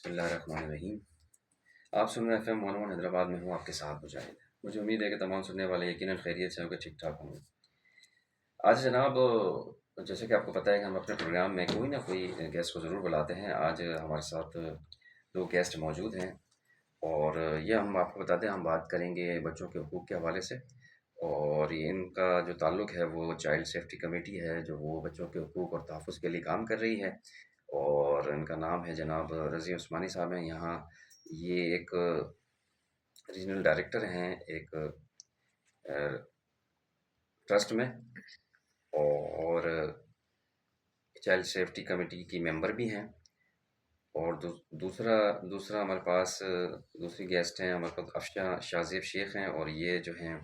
बिस्मिल्लाहिर्रहमानिर्रहीम। आप सुन रहे FM 101 हैदराबाद में हूँ आपके साथ मुजाहिद। मुझे उम्मीद है कि तमाम सुनने वाले यकीनन खैरियत से होंगे, ठीक ठाक होंगे। आज जनाब, जैसे कि आपको पता है कि हम अपने प्रोग्राम में कोई ना कोई गेस्ट को ज़रूर बुलाते हैं। आज हमारे साथ दो गेस्ट मौजूद हैं और ये हम आपको बताते हैं, हम बात करेंगे बच्चों के हकूक़ के हवाले से। और ये इनका जो ताल्लुक़ है वो चाइल्ड सेफ्टी कमेटी है, जो वो बच्चों के हकूक़ और तहफ़्फ़ुज़ के लिए काम कर रही है। और इनका नाम है जनाब रज़ी उस्मानी साहब हैं। यहाँ ये एक रीजनल डायरेक्टर हैं एक ट्रस्ट में, और चाइल्ड सेफ्टी कमेटी की मेंबर भी हैं। और दूसरा दूसरा हमारे पास दूसरी गेस्ट हैं हमारे पास अफ़शा शाज़ेब शेख हैं, और ये जो हैं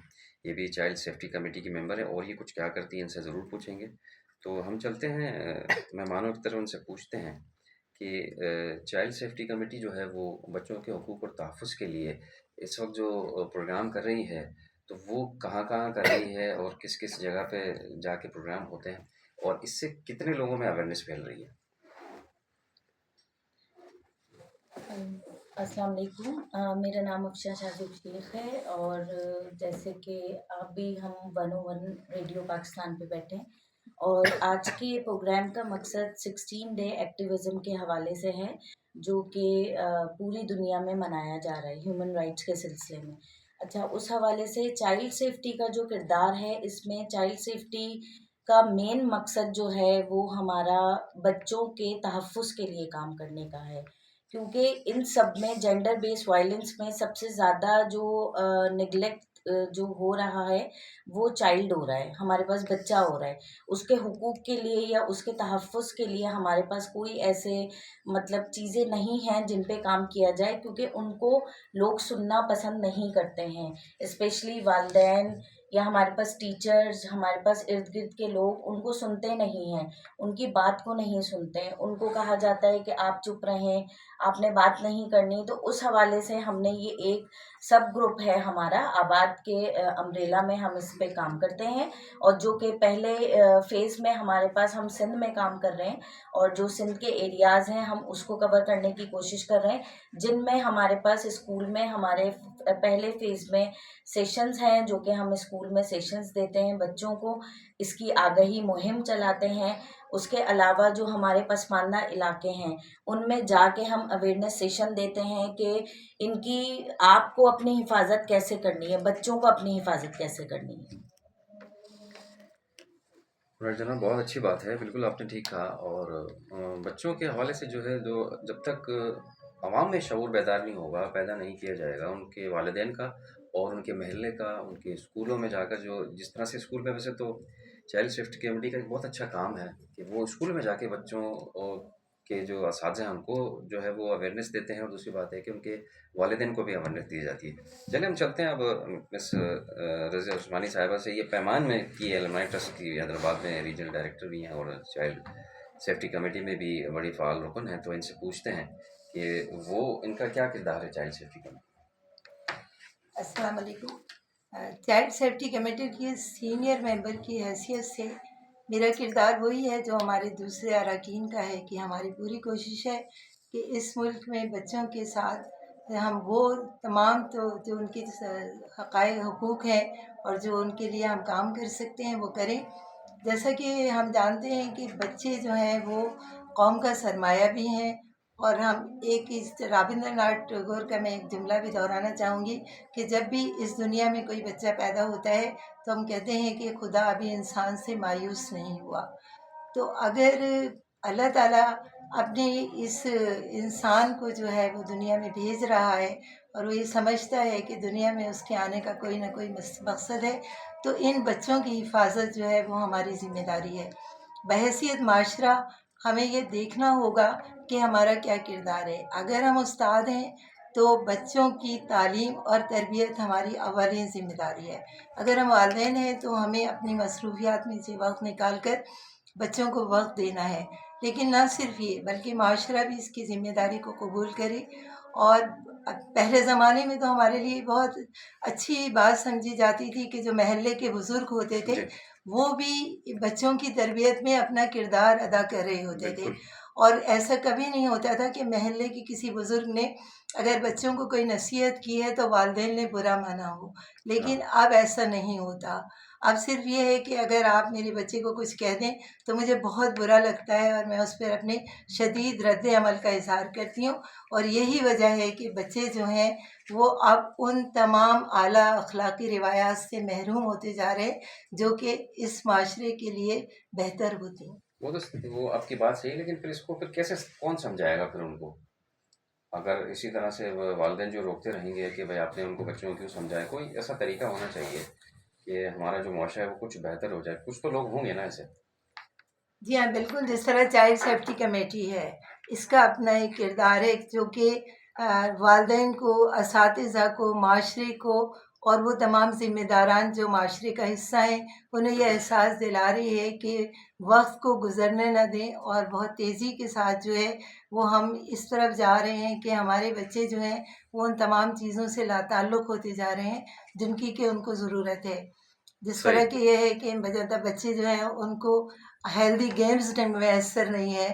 ये भी चाइल्ड सेफ्टी कमेटी की मेंबर है। और ये कुछ क्या करती हैं इनसे ज़रूर पूछेंगे। तो हम चलते हैं मेहमानों की तरफ, उनसे पूछते हैं कि चाइल्ड सेफ्टी कमेटी जो है वो बच्चों के हकूक़ और तहफ़्फ़ुज़ के लिए इस वक्त जो प्रोग्राम कर रही है, तो वो कहाँ-कहाँ कर रही है और किस-किस जगह पे जाके प्रोग्राम होते हैं, और इससे कितने लोगों में अवेयरनेस फैल रही है। अस्सलाम वालेकुम। मेरा नाम अफ़शा शाज़ेब शेख है, और जैसे कि अभी हम 101 रेडियो पाकिस्तान पे बैठे हैं, और आज के प्रोग्राम का मकसद 16 डे एक्टिविज़्म के हवाले से है, जो कि पूरी दुनिया में मनाया जा रहा है ह्यूमन राइट्स के सिलसिले में। अच्छा, उस हवाले से चाइल्ड सेफ्टी का जो किरदार है, इसमें चाइल्ड सेफ्टी का मेन मकसद जो है वो हमारा बच्चों के तहफ़्फ़ुज़ के लिए काम करने का है। क्योंकि इन सब में जेंडर बेस्ड वायलेंस में सबसे ज़्यादा जो निग्लेक्ट जो हो रहा है वो चाइल्ड हो रहा है, हमारे पास बच्चा हो रहा है। उसके हुकूक के लिए या उसके तहफ़्फ़ुज़ के लिए हमारे पास कोई ऐसे मतलब चीज़ें नहीं हैं जिन पे काम किया जाए, क्योंकि उनको लोग सुनना पसंद नहीं करते हैं। स्पेशली वालिदैन या हमारे पास टीचर्स, हमारे पास इर्द गिर्द के लोग उनको सुनते नहीं हैं, उनकी बात को नहीं सुनते हैं। उनको कहा जाता है कि आप चुप रहें, आपने बात नहीं करनी। तो उस हवाले से हमने ये एक सब ग्रुप है हमारा आबाद के अम्ब्रेला में, हम इस पे काम करते हैं। और जो कि पहले फेज़ में हमारे पास हम सिंध में काम कर रहे हैं, और जो सिंध के एरियाज़ हैं हम उसको कवर करने की कोशिश कर रहे हैं, जिनमें हमारे पास स्कूल में हमारे पहले फेज़ में सेशंस हैं, जो कि हम स्कूल में सेशंस देते हैं बच्चों को, इसकी आगाही मुहिम चलाते हैं। उसके अलावा जो हमारे पसमानदा इलाके हैं उनमें जाके हम अवेयरनेस सेशन देते हैं कि इनकी आपको अपनी हिफाजत कैसे करनी है, बच्चों को अपनी हिफाजत कैसे करनी है। राइट जनाब, बहुत अच्छी बात है, बिल्कुल आपने ठीक कहा। और बच्चों के हवाले से जो है, जो जब तक आवाम में शऊर बेदार नहीं होगा, पैदा नहीं किया जाएगा उनके वालिदैन का और उनके महल्ले का, उनके स्कूलों में जाकर जो जिस तरह से स्कूल में, वैसे तो चाइल्ड सेफ्टी कमेटी का एक बहुत अच्छा काम है कि वो स्कूल में जाके बच्चों के जो असातिज़ा हैं उनको जो है वो अवेयरनेस देते हैं, और दूसरी बात है कि उनके वालिदैन को भी अवेयरनेस दी जाती है। चलिए हम चलते हैं अब मिस रज़िया उस्मानी साहिबा से। ये पैमान में की एलुमनाई ट्रस्ट की हैदराबाद में रीजनल डायरेक्टर भी हैं, और चाइल्ड सेफ्टी कमेटी में भी बड़ी फ़ाल रुकन हैं। तो इनसे पूछते हैं कि वो इनका क्या किरदार है चाइल्ड सेफ्टी कमेटी। अस्सलाम वालेकुम। चाइल्ड सेफ्टी कमेटी की सीनियर मेंबर की हैसियत से मेरा किरदार वही है जो हमारे दूसरे अरकान का है, कि हमारी पूरी कोशिश है कि इस मुल्क में बच्चों के साथ हम वो तमाम तो जो उनके हक़ाइक़ हुकूक़ हैं और जो उनके लिए हम काम कर सकते हैं वो करें। जैसा कि हम जानते हैं कि बच्चे जो हैं वो कौम का सरमाया भी हैं, और हम एक इस रवींद्रनाथ टैगोर का मैं एक जुमला भी दोहराना चाहूँगी कि जब भी इस दुनिया में कोई बच्चा पैदा होता है तो हम कहते हैं कि खुदा अभी इंसान से मायूस नहीं हुआ। तो अगर अल्लाह ताला अपने इस इंसान को जो है वो दुनिया में भेज रहा है, और वो ये समझता है कि दुनिया में उसके आने का कोई ना कोई मकसद है, तो इन बच्चों की हिफाजत जो है वो हमारी ज़िम्मेदारी है। बहैसियत माशरा हमें ये देखना होगा कि हमारा क्या किरदार है। अगर हम उस्ताद हैं तो बच्चों की तालीम और तरबियत हमारी अवलिन ज़िम्मेदारी है। अगर हम वालिदैन हैं तो हमें अपनी मसरूफियात में से वक्त निकाल कर बच्चों को वक्त देना है। लेकिन न सिर्फ ये, बल्कि माशरा भी इसकी ज़िम्मेदारी को कबूल करे। और पहले ज़माने में तो हमारे लिए बहुत अच्छी बात समझी जाती थी कि जो महल्ले के बुज़ुर्ग होते थे जी, वो भी बच्चों की तरबियत में अपना किरदार अदा कर रहे होते थे। बिल्कुल। और ऐसा कभी नहीं होता था कि महल्ले के किसी बुज़ुर्ग ने अगर बच्चों को कोई नसीहत की है तो वालिदैन ने बुरा माना हो। लेकिन हाँ। अब ऐसा नहीं होता। अब सिर्फ़ ये है कि अगर आप मेरे बच्चे को कुछ कह दें तो मुझे बहुत बुरा लगता है और मैं उस पर अपने शदीद रद्द-ए-अमल का इज़हार करती हूँ। और यही वजह है कि बच्चे जो हैं वो अब उन तमाम आला अखलाकी रिवायात से महरूम होते जा रहे हैं जो कि इस माशरे के लिए बेहतर होती हैं। वो आपकी बात सही है, लेकिन फिर इसको फिर कैसे कौन समझाएगा फिर उनको? अगर इसी तरह से वालिदैन जो रोकते रहेंगे कि भाई आपने उनको बच्चों को क्यों समझाया, कोई ऐसा तरीका होना चाहिए कि हमारा जो मुआशरा है वो कुछ बेहतर हो जाए। कुछ तो लोग होंगे ना ऐसे। जी हाँ, बिल्कुल, जिस तरह चाइल्ड सेफ्टी कमेटी है, इसका अपना एक किरदार है जो कि वालिदैन को, असातिज़ा को, माशरे को और वो तमाम ज़िम्मेदारान जो माशरे का हिस्सा हैं, उन्हें ये एहसास दिला रही है कि वक़्त को गुज़रने ना दें और बहुत तेज़ी के साथ जो है, वो हम इस तरफ जा रहे हैं कि हमारे बच्चे जो हैं, वो उन तमाम चीज़ों से लाताल्लुक़ होते जा रहे हैं, जिनकी कि उनको ज़रूरत है। जिस सही। तरह की ये है कि बजाता बच्चे जो हैं उनको हेल्दी गेम्स मैसर नहीं है,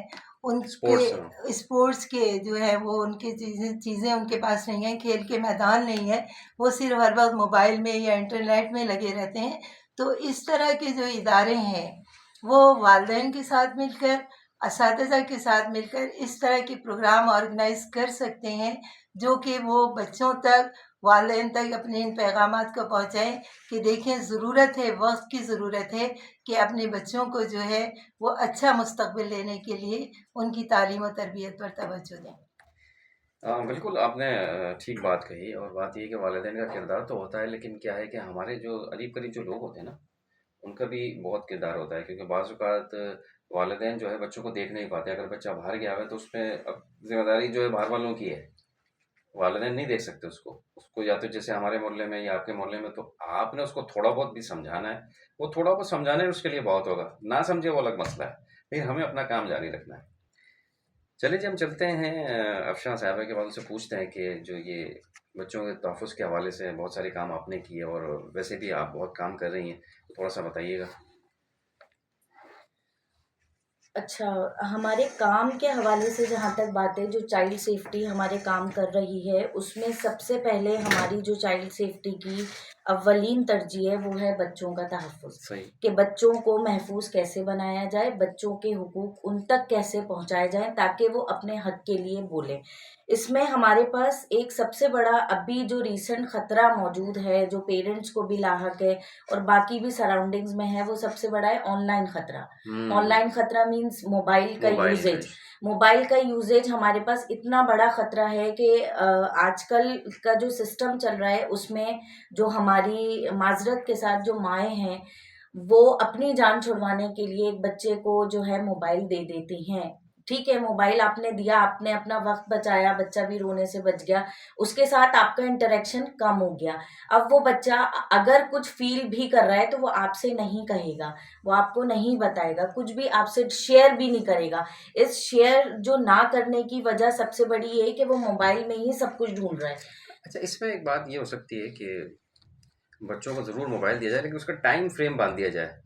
स्पोर्ट्स। उनके स्पोर्ट्स के जो है वो उनकी चीज़ें उनके पास नहीं हैं, खेल के मैदान नहीं है, वो सिर्फ़ हर वक़्त मोबाइल में या इंटरनेट में लगे रहते हैं। तो इस तरह के जो इदारे हैं, वो वालिदैन के साथ मिलकर, असातिज़ा के साथ मिलकर इस तरह के प्रोग्राम ऑर्गेनाइज़ कर सकते हैं, जो कि वो बच्चों तक, वालिदैन तक अपने इन पैगामात को पहुँचाएँ कि देखें ज़रूरत है, वक़्त की ज़रूरत है कि अपने बच्चों को जो है वो अच्छा मुस्तक़बिल देने के लिए उनकी तालीम और तरबियत पर तवज्जो दें। बिल्कुल आपने ठीक बात कही, और बात ये है कि वालिदैन का किरदार तो होता है, लेकिन क्या है कि हमारे जो करीब-करीब जो लोग होते हैं ना, उनका भी बहुत किरदार होता है, क्योंकि बाज़ औक़ात वालिदैन जो है बच्चों को देख नहीं पाते। अगर बच्चा बाहर गया हुआ है तो उसमें अब ज़िम्मेदारी जो है बाहर वालों की है। वालिदैन नहीं देख सकते उसको। उसको या तो जैसे हमारे मोहल्ले में या आपके मोहल्ले में, तो आपने उसको थोड़ा बहुत भी समझाना है। वो थोड़ा बहुत समझाने में उसके लिए बहुत होगा। ना समझे वो अलग मसला है। लेकिन हमें अपना काम जारी रखना है। चलिए जी, हम चलते हैं अफ़शान साहिबा के बाद उनसे पूछते हैं कि जो ये बच्चों के तहफ़्फ़ुज़ के हवाले से बहुत सारे काम आपने किए और वैसे भी आप बहुत काम कर रही हैं, तो थोड़ा-सा बताइएगा? अच्छा, हमारे काम के हवाले से जहाँ तक बात है, जो चाइल्ड सेफ्टी हमारे काम कर रही है, उसमें सबसे पहले हमारी जो चाइल्ड सेफ्टी की अव्वलीन तरजीह है, वो है बच्चों का तहफ़्फ़ुज़। सही। कि बच्चों को महफूज कैसे बनाया जाए, बच्चों के हुकूक उन तक कैसे पहुँचाए जाएँ ताकि वो अपने हक़ के लिए बोलें। इसमें हमारे पास एक सबसे बड़ा अभी जो रीसेंट ख़तरा मौजूद है, जो पेरेंट्स को भी लाहक है और बाकी भी सराउंडिंग्स में है, वो सबसे बड़ा है ऑनलाइन ख़तरा। हुँ। ऑनलाइन खतरा मीन्स मोबाइल का मोबाइल का यूजेज। इश मोबाइल का यूजेज हमारे पास इतना बड़ा खतरा है कि आजकल का जो सिस्टम चल रहा है उसमें जो हमारी माजरत के साथ जो माएँ हैं, वो अपनी जान छुड़वाने के लिए एक बच्चे को जो है मोबाइल दे देती हैं। ठीक है, मोबाइल आपने दिया, आपने अपना वक़्त बचाया, बच्चा भी रोने से बच गया, उसके साथ आपका इंटरेक्शन कम हो गया। अब वो बच्चा अगर कुछ फ़ील भी कर रहा है तो वो आपसे नहीं कहेगा, वो आपको नहीं बताएगा, कुछ भी आपसे शेयर भी नहीं करेगा। इस शेयर जो ना करने की वजह सबसे बड़ी ये है कि वो मोबाइल में ही सब कुछ ढूँढ रहा है। अच्छा, इसमें एक बात ये हो सकती है कि बच्चों को ज़रूर मोबाइल दिया जाए, लेकिन उसका टाइम फ्रेम बाँध दिया जाए।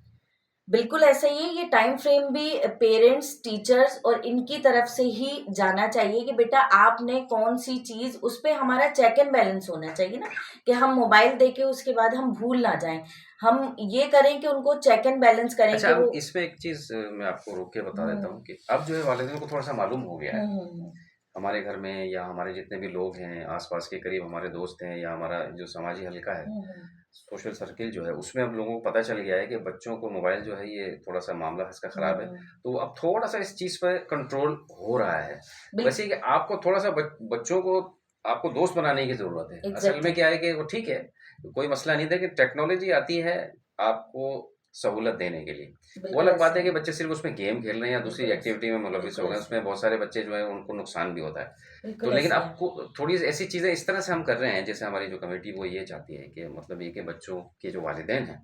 बिल्कुल ऐसा ही है, ये टाइम फ्रेम भी पेरेंट्स, टीचर्स और इनकी तरफ से ही जाना चाहिए कि बेटा आपने कौन-सी चीज़, उस पे हमारा चेक एंड बैलेंस होना चाहिए ना, कि हम मोबाइल देके उसके बाद हम भूल ना जाएँ। हम ये करें कि उनको चेक एंड बैलेंस करें अच्छा, कि अब वो। इसमें एक चीज़ मैं आपको रोक के बता देता हुँ, हूँ कि अब जो है वालिदैन को थोड़ा-सा मालूम हो गया हुँ, है। हुँ, हुँ। हमारे घर में या हमारे जितने भी लोग हैं, आस-पास के करीब हमारे दोस्त हैं या हमारा जो समाजी हल्का है, हुँ, हुँ। सोशल सर्किल जो है, उसमें अब लोगों को पता चल गया है कि बच्चों को मोबाइल जो है ये थोड़ा-सा मामला इसका हुँ, ख़राब है। हुँ। तो अब थोड़ा-सा इस चीज़ पे कंट्रोल हो रहा है। बिल वैसे ही कि आपको थोड़ा-सा बच्चों को आपको दोस्त बनाने की ज़रूरत है। असल में एग्ज़ैक्टली। क्या है कि वो ठीक है, कोई मसला नहीं था कि टेक्नोलॉजी आती है आपको सहूलत देने के लिए। वो बिल्कुल अलग ऐसा बात है ही कि है। बच्चे सिर्फ़ उसमें गेम खेल रहे हैं या दूसरी बिल्कुल ऐसा एक्टिविटी में मुलविस हो बिल्कुल गए हैं, ऐसा उसमें बहुत सारे बच्चे जो हैं उनको नुकसान भी होता है। तो बिल्कुल लेकिन ऐसा अब है। थोड़ी ऐसी चीज़ें इस तरह से हम कर रहे हैं, जैसे हमारी जो कमेटी वो ये चाहती है कि मतलब ये कि बच्चों के जो वालिदैन हैं,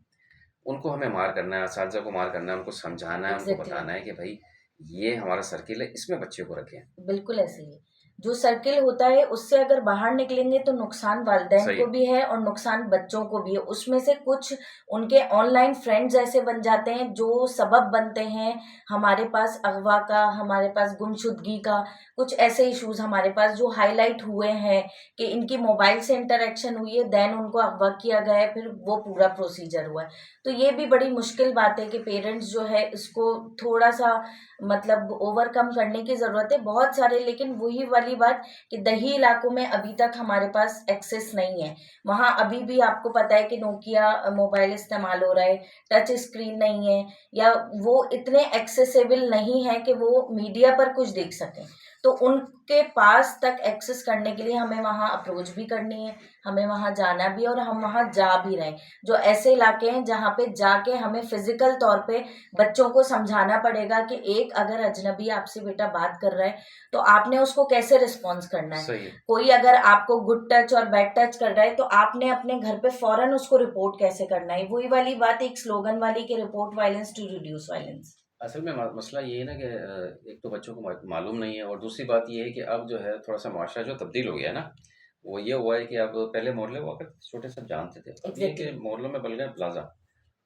उनको हमें मार करना है, असातिज़ा को मार करना है, उनको समझाना है, उनको एग्ज़ैक्टली। बताना है कि भई ये हमारा सर्किल है, इसमें बच्चे को रखें। बिल्कुल ऐसे ही है। जो सर्किल होता है उससे अगर बाहर निकलेंगे तो नुकसान वालिदैन सही को भी है और नुकसान बच्चों को भी है। उसमें से कुछ उनके ऑनलाइन फ्रेंड्स ऐसे बन जाते हैं जो सबब बनते हैं हमारे पास अगवा का, हमारे पास गुमशुदगी का, कुछ ऐसे इश्यूज हमारे पास जो हाईलाइट हुए हैं कि इनकी मोबाइल से इंटरेक्शन हुई है, देन उनको अगवा किया गया है, फिर वो पूरा प्रोसीजर हुआ है। तो ये भी बड़ी मुश्किल बात है कि पेरेंट्स जो है इसको थोड़ा सा मतलब ओवरकम करने की ज़रूरत है। बहुत सारे, लेकिन वही वाली बात कि दही इलाकों में अभी तक हमारे पास एक्सेस नहीं है। वहाँ अभी भी आपको पता है कि नोकिया मोबाइल इस्तेमाल हो रहा है, टच स्क्रीन नहीं है, या वो इतने एक्सेसिबल नहीं है कि वो मीडिया पर कुछ देख सकें। तो उनके पास तक एक्सेस करने के लिए हमें वहाँ अप्रोच भी करनी है, हमें वहाँ जाना भी है और हम वहाँ जा भी रहे हैं। जो ऐसे इलाके हैं जहाँ पे जाके हमें फिजिकल तौर पे बच्चों को समझाना पड़ेगा कि एक अगर अजनबी आपसे बेटा बात कर रहा है तो आपने उसको कैसे रिस्पॉन्स करना है। सही है। कोई अगर आपको गुड टच और बैड टच कर रहा है तो आपने अपने घर पे फौरन उसको रिपोर्ट कैसे करना है। वही वाली बात एक स्लोगन वाली कि report violence to reduce violence. असल में मसला ये है ना कि एक तो बच्चों को मालूम नहीं है, और दूसरी बात ये है कि अब जो है थोड़ा सा माशरा जो तब्दील हो गया है ना, वो ये हुआ है कि अब पहले मोहल्ले हुआ करते छोटे सब जानते थे, अब ये कि एग्जैक्टली, मोहल्लों में बन गए प्लाजा,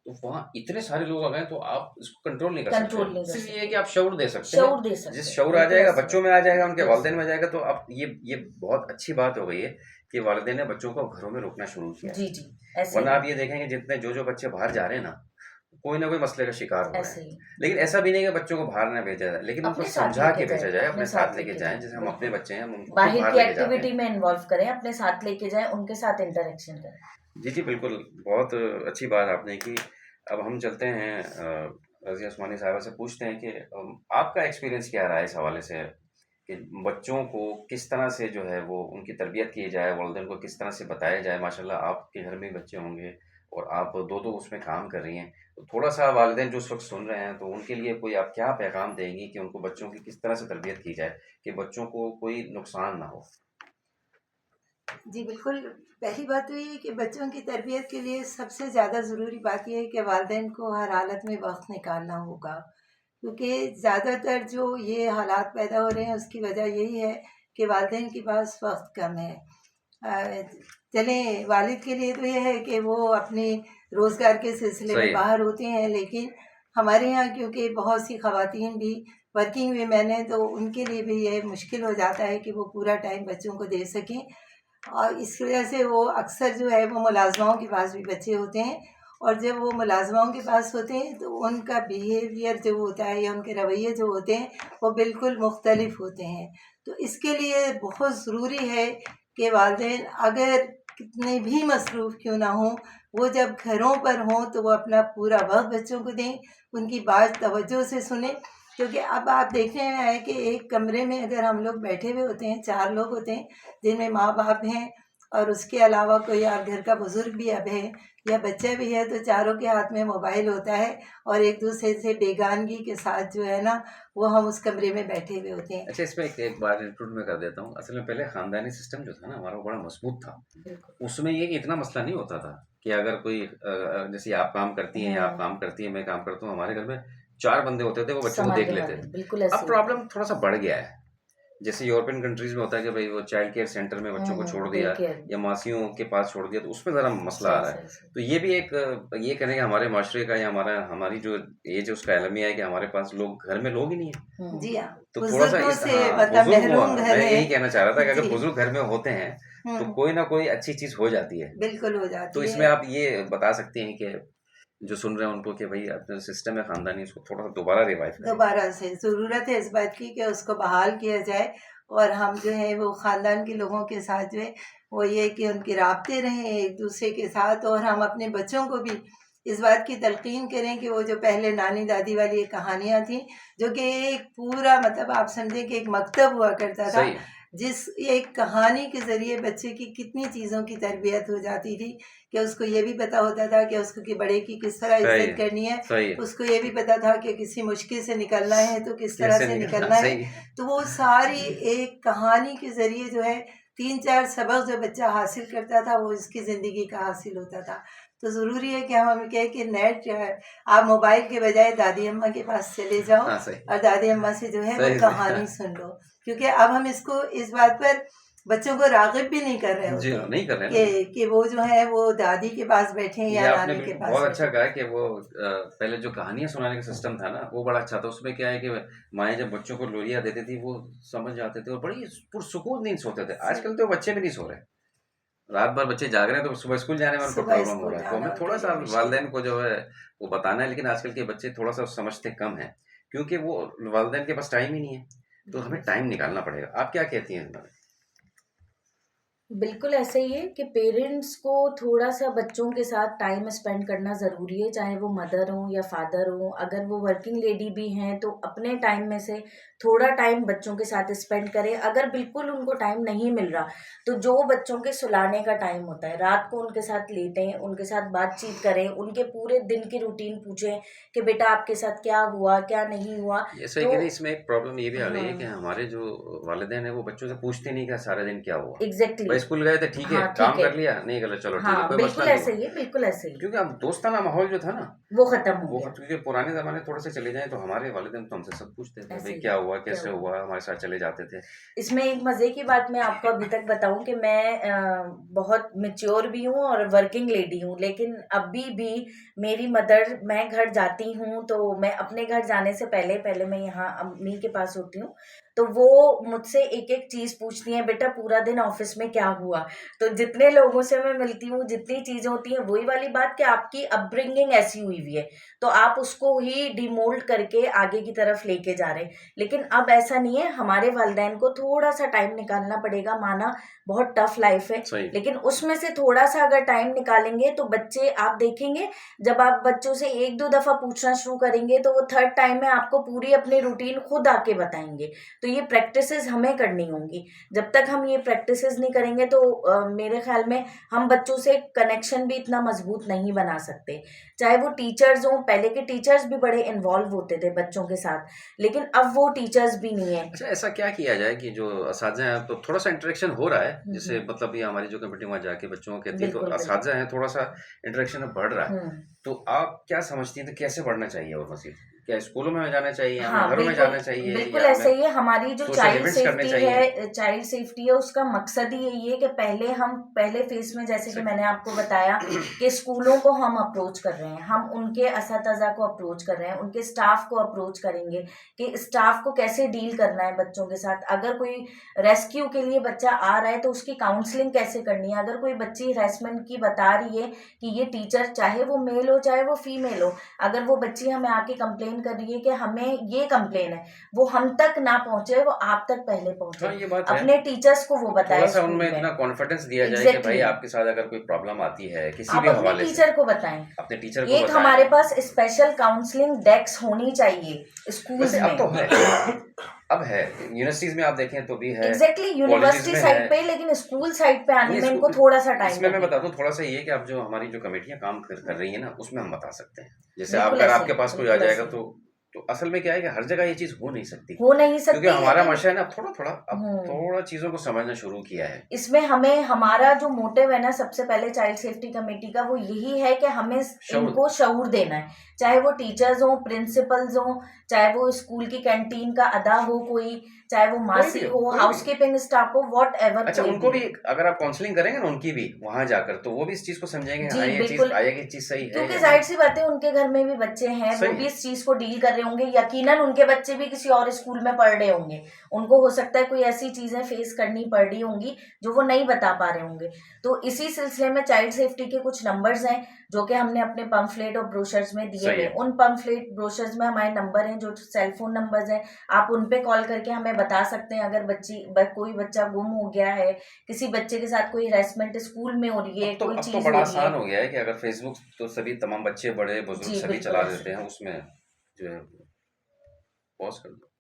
तो वहाँ इतने सारे लोग आ गए तो आप इसको कंट्रोल नहीं कर कंट्रोल सकते। नहीं कर सिर्फ ये है सकते, कि आप शऊर दे सकते हैं। शऊर दे सकते जिस हैं, शऊर आ बिल्कुल जाएगा ऐसी बच्चों बात। में आ जाएगा, उनके यस, वालिदैन में आ जाएगा, तो अब ये बहुत अच्छी बात हो गई है कि वालिदैन ने बच्चों को घरों में रोकना शुरू किया जी है। जी, ऐसे वरना ही, आप ये देखेंगे जितने जो बच्चे बाहर जा रहे हैं ना, कोई ना कोई मसले का शिकार हो रहे ऐसे हैं। ही लेकिन ऐसा भी नहीं है कि बच्चों को बाहर ना भेजा जाए, लेकिन उनको अपने साथ समझा लेके के जाए, भेजा जाए, अपने अपने साथ साथ लेके लेके जाएं। जाए, जैसे हम अपने बिल्कुल। बच्चे हैं, हम उनको खुद बाहर बाहर की लेके जाते हैं। एक्टिविटी में इन्वॉल्व करें, अपने साथ लेके जाएं, उनके साथ इंटरेक्शन करें। जी, जी, बिल्कुल, बहुत अच्छी बात आपने की। अब हम चलते हैं रज़िया उस्मानी साहिबा से पूछते हैं कि आपका एक्सपीरियंस क्या रहा है इस हवाले से कि बच्चों को किस तरह से जो है वो उनकी तरबियत की जाए, वालिदैन को किस तरह से बताया जाए? माशाल्लाह आपके घर में भी बच्चे होंगे और आप 2-2 उसमें काम कर रही हैं। तो थोड़ा-सा वालिदैन जो इस वक़्त सुन रहे हैं, तो उनके लिए कोई आप क्या पैगाम देंगी कि उनको बच्चों की किस तरह से तरबियत की जाए कि बच्चों को कोई नुकसान ना हो? जी बिल्कुल। पहली बात तो ये है कि बच्चों की तरबियत के लिए सबसे ज़्यादा ज़रूरी बात ये है कि वालिदैन को हर हालत में वक्त निकालना होगा, क्योंकि ज़्यादातर जो ये हालात पैदा हो रहे हैं उसकी वजह यही है कि वालिदैन के पास वक्त कम है। चलें, वालिद के लिए तो ये है कि वो अपने रोज़गार के सिलसिले सही में है। बाहर होते हैं, लेकिन हमारे यहाँ क्योंकि बहुत सी ख़वातीन भी वर्किंग वीमेन हैं तो उनके लिए भी ये मुश्किल हो जाता है कि वो पूरा टाइम बच्चों को दे सकें, और इस वजह से वो अक्सर जो है वो मुलाज़माओं के पास भी बच्चे होते हैं, और जब वो मुलाज़माओं के पास होते हैं तो उनका बिहेवियर जो होता है या उनके रवैये जो होते हैं वो बिल्कुल मुख्तलिफ होते हैं। तो इसके लिए बहुत ज़रूरी है कि वालिदैन अगर कितने भी मसरूफ़ क्यों ना हों, वो जब घरों पर हों तो वो अपना पूरा वक़्त बच्चों को दें, उनकी बात तवज्जो से सुनें। क्योंकि अब आप देखने में आए कि एक कमरे में अगर हम लोग बैठे हुए होते हैं, 4 लोग होते हैं, जिनमें माँ-बाप हैं और उसके अलावा कोई और घर का बुज़ुर्ग भी अब है या बच्चा भी है, तो चारों के हाथ में मोबाइल होता है और एक-दूसरे से बेगानगी के साथ जो है ना, वो हम उस कमरे में बैठे हुए होते हैं। अच्छा, इसमें एक बात इंक्लूड मैं कर देता हूँ। असल में पहले ख़ानदानी सिस्टम जो था ना हमारा, वो बड़ा मज़बूत था। बिल्कुल। उसमें ये कि इतना मसला नहीं होता था कि अगर कोई जैसे आप काम करती हैं या आप हम्म, काम करती हैं, मैं काम करता हूँ, हमारे घर में 4 बंदे होते थे, वो बच्चों को देख संभालने लेते वाले, थे। बिल्कुल अब ऐसे ही होता है। प्रॉब्लम थोड़ा-सा बढ़ गया है। जैसे यूरोपियन कंट्रीज़ में होता है कि भई वो चाइल्ड केयर सेंटर में बच्चों को छोड़ डे दिया केयर, या मासियों के पास छोड़ दिया, तो उसमें ज़रा मसला आ सही रहा है। सही सही। तो ये भी एक ये कहें कि हमारे माशरे का या हमारी जो एज है उसका अलमिया है कि हमारे पास लोग घर में लोग ही नहीं है। जी हाँ, तो थोड़ा-सा बुज़ुर्गों इस से हाँ, मतलब बुज़ुर्ग हुआ, महरूम घर मैं है। यही कहना चाह रहा था कि अगर जी, बुज़ुर्ग घर में होते हैं, तो हुँ, कोई ना कोई अच्छी चीज़ हो जाती है। बिल्कुल हो तो जाती इसमें है। आप ये बता सकती हैं कि जो सुन रहे हैं उनको कि भई अपना सिस्टम है ख़ानदानी, इसको थोड़ा-सा दोबारा रिवाइव करें। दोबारा से ज़रूरत है इस बात की कि उसको बहाल किया जाए, और हम जो है वो ख़ानदान के लोगों के साथ जो है वो ये कि उनके राब्ते रहें एक-दूसरे के साथ, और हम अपने बच्चों को भी इस बात की तलक़ीन करें कि वो जो पहले नानी-दादी वाली ये कहानियाँ थीं, जो कि एक पूरा मतलब आप समझें कि एक मकतब हुआ करता था, सही है, जिस एक कहानी के ज़रिए बच्चे की कितनी चीज़ों की तरबियत हो जाती थी कि उसको ये भी पता होता था कि उसको कि बड़े की किस तरह सही इज़्ज़त है, करनी है, सही है। उसको ये भी पता था कि किसी मुश्किल से निकलना है तो किस तरह कैसे से निकलना निकलना है। सही है। तो वो सारी एक कहानी के ज़रिए जो है 3-4 सबक जो बच्चा हासिल करता था वो इसकी ज़िंदगी का हासिल होता था। तो ज़रूरी है कि हम कहें कि नेट जो है, आप मोबाइल के बजाय दादी अम्मा के पास चले जाओ हाँ, सही। और दादी अम्मा से जो है वो सही, सही। कहानी सुन लो। क्योंकि अब हम इसको इस बात पर बच्चों को राग़िब भी नहीं कर रहे जी होते हाँ, नहीं कर रहे हैं ना। कि वो जो है वो दादी के पास बैठे ये या आपने नानी के बिल्कुल पास बहुत अच्छा बैठे। कहा कि वो पहले जो कहानियाँ सुनाने का सिस्टम था ना, वो बड़ा अच्छा था। उसमें क्या है कि माएँ जब बच्चों को लोरियाँ देती थी, वो समझ जाते थे और बड़ी पुरसुकून नींद सोते थे। आजकल तो बच्चे भी नहीं सो रहे। रात भर बच्चे जाग रहे हैं, तो सुबह स्कूल जाने में उनको सुबह प्रॉब्लम हो स्कूल रहा है। तो जाना हमें उनके थोड़ा-सा लिए मुश्किल वालिदैन है। को जो है, वो बताना है, लेकिन आजकल के बच्चे थोड़ा-सा समझते कम हैं, क्योंकि वो वालिदैन के पास टाइम ही नहीं है। तो हमें टाइम निकालना पड़ेगा। आप क्या कहती हैं इस बारे में? बिल्कुल ऐसे ही है कि पेरेंट्स को थोड़ा-सा बच्चों के साथ टाइम स्पेंड करना ज़रूरी है, चाहे वो मदर हों या फादर हों। अगर वो वर्किंग लेडी भी हैं, तो अपने टाइम में से थोड़ा टाइम बच्चों के साथ स्पेंड करें। अगर बिल्कुल उनको टाइम नहीं मिल रहा, तो जो बच्चों के सुलाने का टाइम होता है, रात को उनके साथ लेटें, उनके साथ बातचीत करें, उनके पूरे दिन की रूटीन पूछें कि बेटा आपके साथ क्या हुआ, क्या नहीं हुआ। ये सही कह तो रही हैं, इसमें एक प्रॉब्लम ये भी आ गई है कि हाँ, हमारे जो वालिदैन हैं, वो बच्चों से पूछते नहीं कि सारा दिन क्या हुआ? एग्ज़ैक्टली। भाई स्कूल गए थे, ठीक है, हाँ, ठीक काम है। कर लिया? नहीं कर लिया, चलो ठीक है, हाँ, कोई मसला बिल्कुल नहीं ऐसे हुआ। ही है, बिल्कुल ऐसे ही। क्योंकि अब दोस्ताना माहौल जो था ना, वो ख़त्म हो वो गया। क्योंकि पुराने ज़माने थोड़े से चले जाएँ, तो हमारे वालिदैन तो हमसे सब पूछते थे, ऐसे भई ही, क्या हुआ, क्या कैसे हुआ? हुआ? हमारे साथ चले जाते थे। इसमें एक मज़े की बात मैं आपको अभी तक बताऊँ कि मैं बहुत मैच्योर भी हूँ और वर्किंग लेडी हूँ, लेकिन अभी भी मेरी मदर, मैं घर जाती हूँ, तो मैं अपने घर जाने से पहले मैं यहाँ अम्मी के पास होती हूँ, तो वो मुझसे एक-एक चीज़ पूछती हैं, "बेटा पूरा दिन ऑफ़िस में क्या हुआ?" तो जितने लोगों से मैं मिलती हूँ, जितनी चीज़ें होती हैं, वही वाली बात कि आपकी अपब्रिंगिंग ऐसी हुई हुई है, तो आप उसको ही डिमोल्ड करके आगे की तरफ लेके जा रहे हैं। लेकिन अब ऐसा नहीं है, हमारे वालिदैन को थोड़ा-सा टाइम निकालना पड़ेगा, माना बहुत टफ लाइफ है, सही। लेकिन उसमें से थोड़ा-सा अगर टाइम निकालेंगे तो बच्चे, आप देखेंगे जब आप बच्चों से 1-2 दफ़ा पूछना शुरू करेंगे, तो वो थर्ड टाइम में आपको पूरी अपनी रूटीन खुद आके बताएँगे। तो ये प्रैक्टिसेज़ हमें करनी होंगी। जब तक हम ये प्रैक्टिसेज़ नहीं करेंगे, तो मेरे ख़्याल में हम बच्चों से कनेक्शन भी इतना मज़बूत नहीं बना सकते। चाहे वो टीचर्स हों, पहले के टीचर्स भी बड़े इन्वॉल्व होते थे बच्चों के साथ, लेकिन अब वो टीचर्स भी नहीं है। अच्छा, ऐसा क्या किया जाए कि जो असातिज़ा हैं, तो थोड़ा-सा इंटरेक्शन हो रहा है, हुँ, जैसे हुँ। मतलब ये हमारी जो कमिटी वहाँ जाके बच्चों को कहती है, तो बिल्कुल, बिल्कुल। असातिज़ा हैं, थोड़ा-सा इंटरेक्शन अब बढ़ रहा है। हुँ। तो आप क्या समझती हैं, तो कैसे बढ़ना चाहिए और मज़ीद? क्या स्कूलों में जाना चाहिए, हमें हाँ, घरों में बिल्कुल, जाना चाहिए, बिल्कुल या ऐसे हमें ही है। हमारी जो सोशल इवेंट्स करने चाहिए? चाइल्ड सेफ्टी है, उसका मकसद ही यही है कि पहले फ़ेज़ में, जैसे कि सही। मैंने आपको बताया कि स्कूलों को हम अप्रोच कर रहे हैं, हम उनके असातिज़ा को अप्रोच कर रहे हैं, उनके स्टाफ़ को अप्रोच करेंगे कि स्टाफ़ को कैसे डील करना है बच्चों के साथ। अगर कोई रेस्क्यू के लिए बच्चा आ रहा है, तो उसकी काउंसलिंग कैसे करनी है। अगर कोई बच्ची हैरेसमेंट की बता रही है कि ये टीचर, चाहे वो मेल हो, चाहे वो फीमेल हो, अगर वो बच्ची हमें आके कंप्लेन कर रही है कि हमें ये कंप्लेन है, वो हम तक ना पहुंचे, वो आप तक पहले हाँ, पहुंचे, ये बात है। अपने टीचर्स को वो बताए थोड़ा-सा स्कूल उनमें में। इतना कॉन्फिडेंस दिया जाए कि भाई एग्जैक्टली, आपके साथ अगर कोई प्रॉब्लम आती है, किसी आप भी अपने हवाले से, टीचर को बताएं। अपने टीचर को एक हमारे बताएँ। पास स्पेशल काउंसलिंग डेस्क होनी चाहिए वैसे स्कूल्स अब तो में। है, अब है। यूनिवर्सिटीज़ में आप देखें तो भी है, एग्जैक्टली, कॉलेजेस यूनिवर्सिटी में है। साइड पे, लेकिन स्कूल साइड पे आने नहीं, में इसको इनको थोड़ा सा टाइम इसमें मैं लगेगा। बताता हूँ, थोड़ा-सा ये है कि अब जो हमारी जो कमेटियाँ काम कर रही हैं ना, उसमें हम बता सकते हैं। जैसे आप, बिल्कुल अगर ऐसे आपके ही, पास कोई आ बिल्कुल जाएगा, ऐसे ही। तो असल में क्या है कि हर जगह ये चीज़ हो नहीं सकती। हो नहीं क्योंकि सकती, हमारा लेकिन माशरा है ना, अब थोड़ा-थोड़ा, अब हम्म, थोड़ा चीज़ों को समझना शुरू किया है। इसमें हमें, हमारा जो मोटिव है ना, सबसे पहले चाइल्ड सेफ्टी कमेटी का, वो यही है कि हमें शऊर इनको शऊर देना है। चाहे वो टीचर्स हों, प्रिंसिपल्स हों, चाहे वो स्कूल की कैंटीन का अदा हो कोई, चाहे वो कोई भी मासी हो, हो, कोई भी। हाउसकीपिंग स्टाफ हो, वॉट एवर, अच्छा, कोई उनको भी भी हो। अगर आप काउंसलिंग करेंगे ना उनकी भी, वहाँ जाकर, तो वो भी इस चीज़ को समझेंगे, जी हाँ, बिल्कुल, ये चीज़ सही है क्योंकि या नहीं। ज़ाहिर-सी बात है, उनके घर में भी बच्चे हैं, वो सही भी है। इस चीज़ को डील कर रहे होंगे। यकीनन उनके बच्चे भी किसी और स्कूल में पढ़ रहे होंगे। उनको हो सकता है कोई ऐसी चीज़ें फेस करनी पड़ रही होंगी, जो वो नहीं बता पा रहे होंगे। तो इसी सिलसिले में चाइल्ड सेफ्टी के कुछ नंबर्स हैं, जो कि हमने अपने पम्फलेट और ब्रोशर्स में दिए सही हुए है। हैं। उन पम्फलेट, ब्रोशर्स में हमारे नंबर हैं, जो सेल फ़ोन नंबर्स हैं। आप उन पे कॉल करके हमें बता सकते हैं, अगर कोई बच्चा गुम हो गया है, किसी बच्चे के साथ कोई हैरेसमेंट स्कूल में हो रही है, कोई अब तो चीज़ बड़ा हो रही आसान है। हो गया है कि अगर फ़ेसबुक तो सभी तमाम बच्चे, बड़े, बुज़ुर्ग जी, सभी बिल्कुल चला ऐसे देते ही। हैं, उसमें जो है पॉज़ कर दो।